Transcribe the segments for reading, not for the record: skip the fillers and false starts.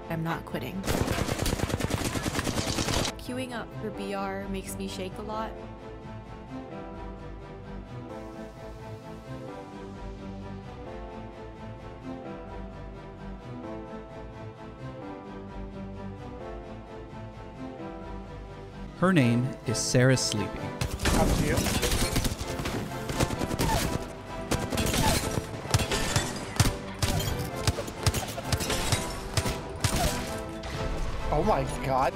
I'm not quitting. Queuing up for BR makes me shake a lot. Her name is serasleepy. Up to you. Oh my god.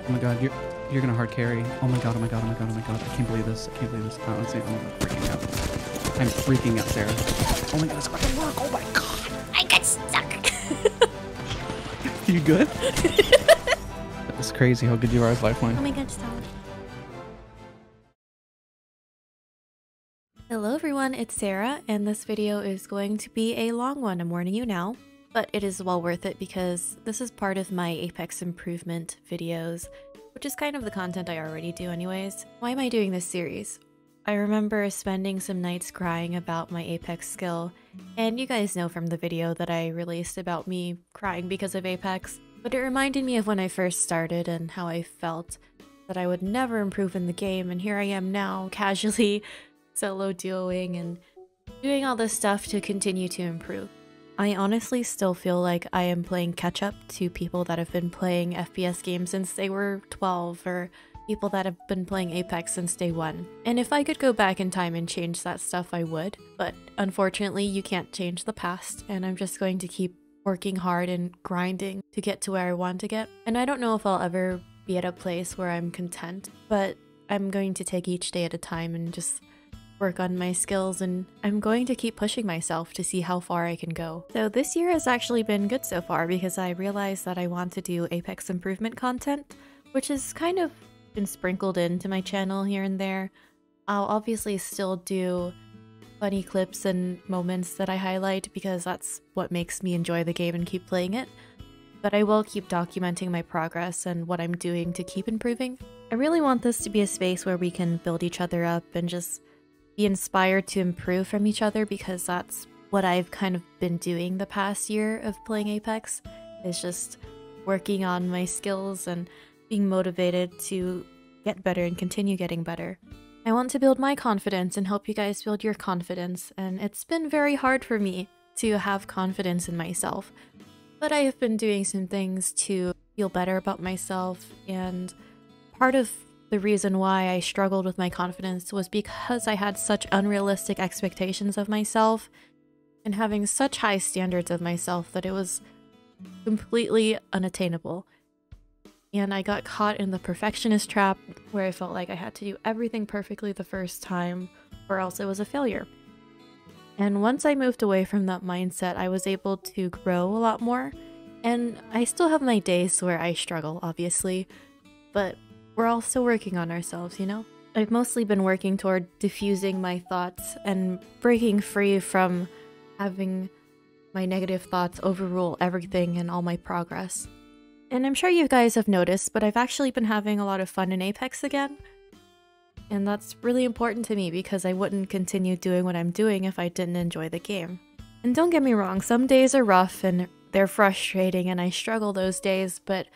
Oh my god, you're gonna hard carry. Oh my god, oh my god, oh my god, oh my god. I can't believe this. I can't believe this. Honestly, I'm freaking out. I'm freaking out, Sarah. Oh my god, it's gonna work. Oh my god. I got stuck. You good? It's crazy how good you are as Lifeline. Oh my god, stop. Hello everyone, it's Sarah, and this video is going to be a long one, I'm warning you now. But it is well worth it because this is part of my Apex improvement videos, which is kind of the content I already do anyways. Why am I doing this series? I remember spending some nights crying about my Apex skill, and you guys know from the video that I released about me crying because of Apex, but it reminded me of when I first started and how I felt that I would never improve in the game, and here I am now, casually solo duoing and doing all this stuff to continue to improve. I honestly still feel like I am playing catch-up to people that have been playing FPS games since they were 12, or people that have been playing Apex since day one. And if I could go back in time and change that stuff, I would. But unfortunately, you can't change the past, and I'm just going to keep working hard and grinding to get to where I want to get. And I don't know if I'll ever be at a place where I'm content, but I'm going to take each day at a time and just work on my skills, and I'm going to keep pushing myself to see how far I can go. So this year has actually been good so far because I realized that I want to do Apex improvement content, which has kind of been sprinkled into my channel here and there. I'll obviously still do funny clips and moments that I highlight because that's what makes me enjoy the game and keep playing it. But I will keep documenting my progress and what I'm doing to keep improving. I really want this to be a space where we can build each other up and just be inspired to improve from each other, because that's what I've kind of been doing the past year of playing Apex, is just working on my skills and being motivated to get better and continue getting better. I want to build my confidence and help you guys build your confidence, and it's been very hard for me to have confidence in myself, but I have been doing some things to feel better about myself, and part of the reason why I struggled with my confidence was because I had such unrealistic expectations of myself and having such high standards of myself that it was completely unattainable. And I got caught in the perfectionist trap where I felt like I had to do everything perfectly the first time or else it was a failure. And once I moved away from that mindset, I was able to grow a lot more. And I still have my days where I struggle, obviously, but we're all still working on ourselves, you know? I've mostly been working toward diffusing my thoughts and breaking free from having my negative thoughts overrule everything and all my progress. And I'm sure you guys have noticed, but I've actually been having a lot of fun in Apex again. And that's really important to me because I wouldn't continue doing what I'm doing if I didn't enjoy the game. And don't get me wrong, some days are rough and they're frustrating and I struggle those days, but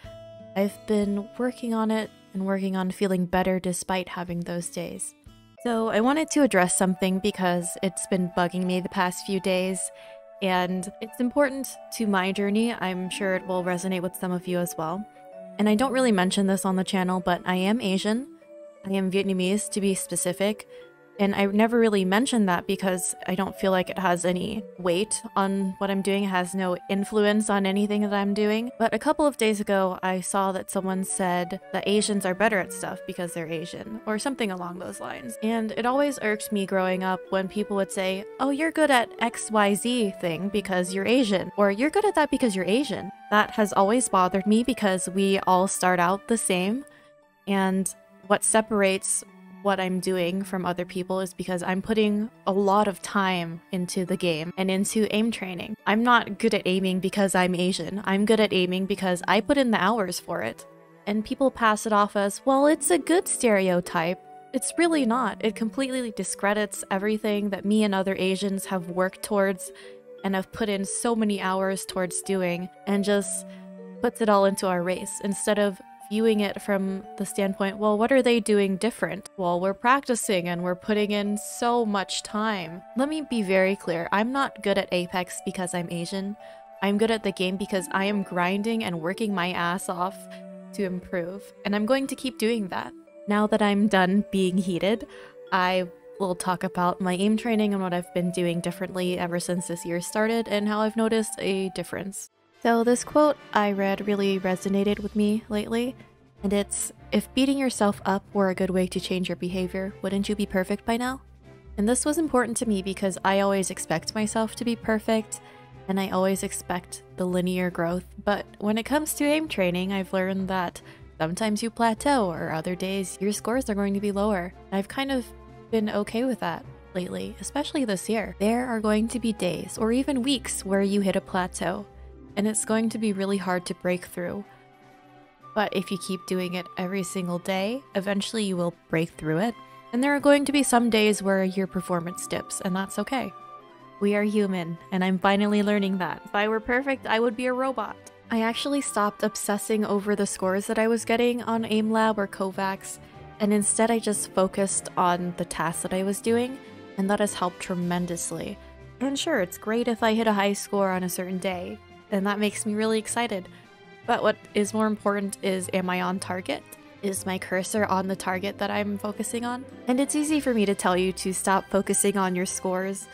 I've been working on it and working on feeling better despite having those days. So I wanted to address something because it's been bugging me the past few days, and it's important to my journey. I'm sure it will resonate with some of you as well. And I don't really mention this on the channel, but I am Asian. I am Vietnamese, to be specific. And I never really mentioned that because I don't feel like it has any weight on what I'm doing. It has no influence on anything that I'm doing. But a couple of days ago, I saw that someone said that Asians are better at stuff because they're Asian, or something along those lines. And it always irked me growing up when people would say, oh, you're good at XYZ thing because you're Asian, or you're good at that because you're Asian. That has always bothered me because we all start out the same, and what separates what I'm doing from other people is because I'm putting a lot of time into the game and into aim training. I'm not good at aiming because I'm Asian. I'm good at aiming because I put in the hours for it. And people pass it off as, well, it's a good stereotype. It's really not. It completely discredits everything that me and other Asians have worked towards and have put in so many hours towards doing, and just puts it all into our race instead of viewing it from the standpoint, well, what are they doing different? Well, we're practicing and we're putting in so much time. Let me be very clear. I'm not good at Apex because I'm Asian. I'm good at the game because I am grinding and working my ass off to improve, and I'm going to keep doing that. Now that I'm done being heated, I will talk about my aim training and what I've been doing differently ever since this year started and how I've noticed a difference. So this quote I read really resonated with me lately, and it's, if beating yourself up were a good way to change your behavior, wouldn't you be perfect by now? And this was important to me because I always expect myself to be perfect, and I always expect the linear growth, but when it comes to aim training, I've learned that sometimes you plateau, or other days your scores are going to be lower. I've kind of been okay with that lately, especially this year. There are going to be days, or even weeks, where you hit a plateau, and it's going to be really hard to break through. But if you keep doing it every single day, eventually you will break through it. And there are going to be some days where your performance dips, and that's okay. We are human, and I'm finally learning that. If I were perfect, I would be a robot. I actually stopped obsessing over the scores that I was getting on AimLab or Kovacs, and instead I just focused on the tasks that I was doing, and that has helped tremendously. And sure, it's great if I hit a high score on a certain day, and that makes me really excited. But what is more important is, am I on target? Is my cursor on the target that I'm focusing on? And it's easy for me to tell you to stop focusing on your scores,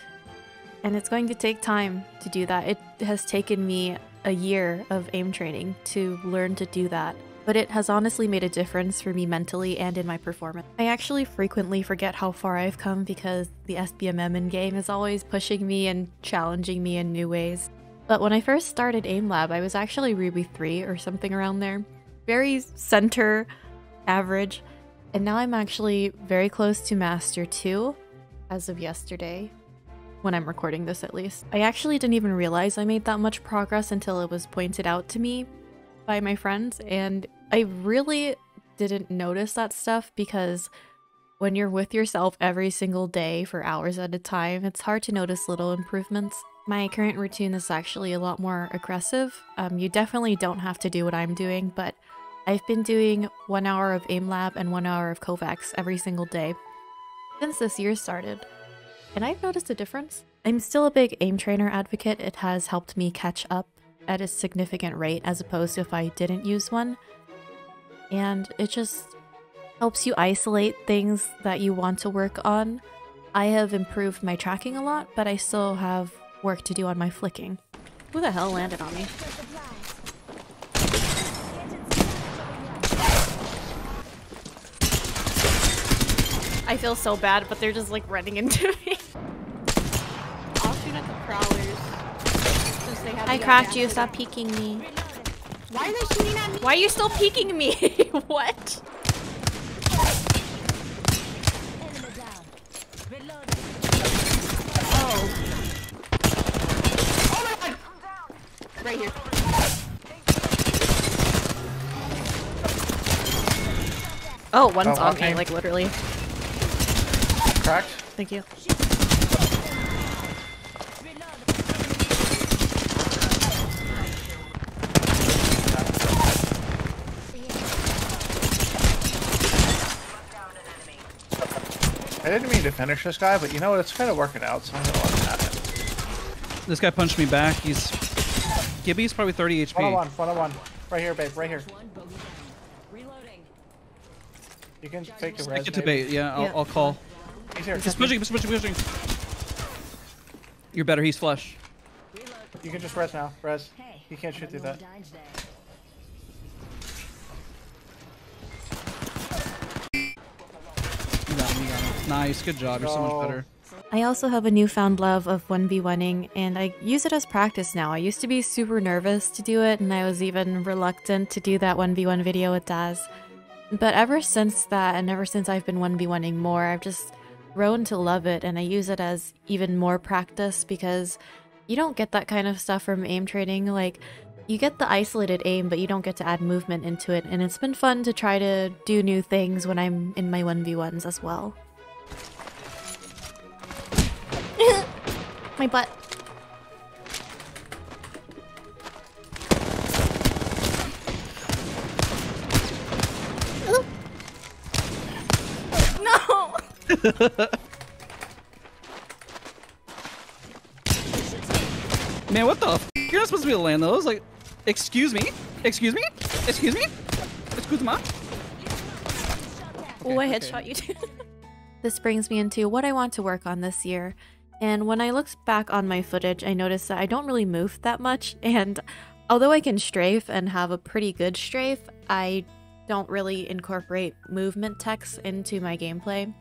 and it's going to take time to do that. It has taken me a year of aim training to learn to do that, but it has honestly made a difference for me mentally and in my performance. I actually frequently forget how far I've come because the SBMM in-game is always pushing me and challenging me in new ways. But when I first started AimLab, I was actually Ruby 3 or something around there. Very center average, and now I'm actually very close to Master 2 as of yesterday. When I'm recording this, at least. I actually didn't even realize I made that much progress until it was pointed out to me by my friends, and I really didn't notice that stuff because when you're with yourself every single day for hours at a time, it's hard to notice little improvements. My current routine is actually a lot more aggressive. You definitely don't have to do what I'm doing, but I've been doing 1 hour of AimLab and 1 hour of Kovacs every single day since this year started. And I've noticed a difference. I'm still a big aim trainer advocate. It has helped me catch up at a significant rate as opposed to if I didn't use one. And it just helps you isolate things that you want to work on. I have improved my tracking a lot, but I still have work to do on my flicking. Who the hell landed on me? I feel so bad, but they're just like running into me. I'll shoot at the prowlers. Since they have I cracked you, stop peeking me. Why are they shooting at me? Why are you still peeking me? What? Oh. Oh my god! Right here. Oh, one's on me, like literally. Cracked. Thank you. I didn't mean to finish this guy, but you know what? It's kind of working out, so I'm gonna let him have it. This guy punched me back. Gibby's probably 30 HP. 101. Right here, babe. Right here. You can take the res. Get to bait. Yeah, I'll call. He's here. He's pushing. You're better. He's flush. You can just res now. Res. He can't shoot through that. You got him. Nice. Good job. You're so much better. I also have a newfound love of 1v1ing, and I use it as practice now. I used to be super nervous to do it, and I was even reluctant to do that 1v1 video with Daz. But ever since that, and ever since I've been 1v1ing more, I've just grown to love it, and I use it as even more practice because you don't get that kind of stuff from aim training. Like, you get the isolated aim, but you don't get to add movement into it, and it's been fun to try to do new things when I'm in my 1v1s as well. My butt. No! Man, what the f? You're not supposed to be able to land those. Like, excuse me? Excuse me? Excuse me? Excuse me? Oh, I headshot you too. This brings me into what I want to work on this year. And when I looked back on my footage, I noticed that I don't really move that much. And although I can strafe and have a pretty good strafe, I don't really incorporate movement text into my gameplay.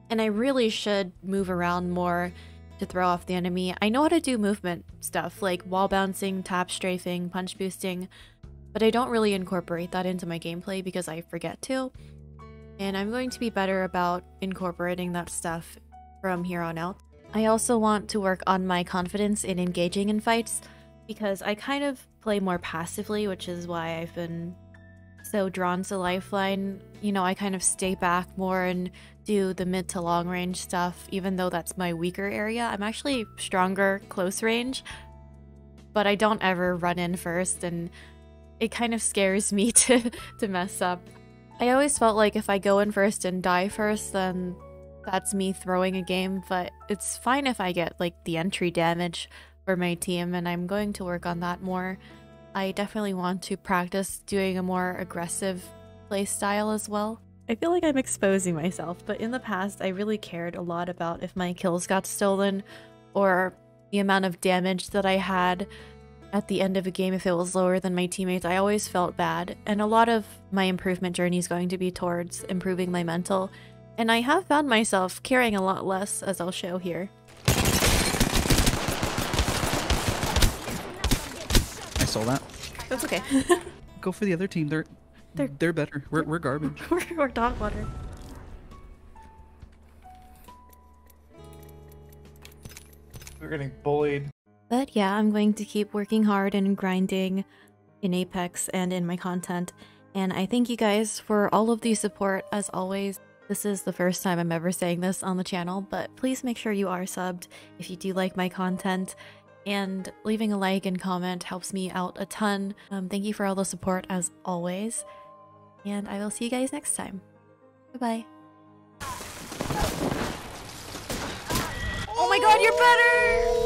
And I really should move around more to throw off the enemy. I know how to do movement stuff like wall bouncing, tap strafing, punch boosting, but I don't really incorporate that into my gameplay because I forget to. And I'm going to be better about incorporating that stuff from here on out. I also want to work on my confidence in engaging in fights because I kind of play more passively, which is why I've been so drawn to Lifeline. You know, I kind of stay back more and do the mid to long range stuff, even though that's my weaker area. I'm actually stronger close range, but I don't ever run in first, and it kind of scares me to mess up. I always felt like if I go in first and die first, then that's me throwing a game, but it's fine if I get like the entry damage for my team, and I'm going to work on that more. I definitely want to practice doing a more aggressive playstyle as well. I feel like I'm exposing myself, but in the past I really cared a lot about if my kills got stolen or the amount of damage that I had at the end of a game if it was lower than my teammates. I always felt bad, and a lot of my improvement journey is going to be towards improving my mental, and I have found myself caring a lot less, as I'll show here. I saw that. That's okay. Go for the other team. They're better. We're garbage. We're dog water. We're getting bullied. But yeah, I'm going to keep working hard and grinding in Apex and in my content. And I thank you guys for all of the support as always. This is the first time I'm ever saying this on the channel, but please make sure you are subbed if you do like my content. And leaving a like and comment helps me out a ton. Thank you for all the support as always. And I will see you guys next time. Bye-bye. Oh my god, you're better!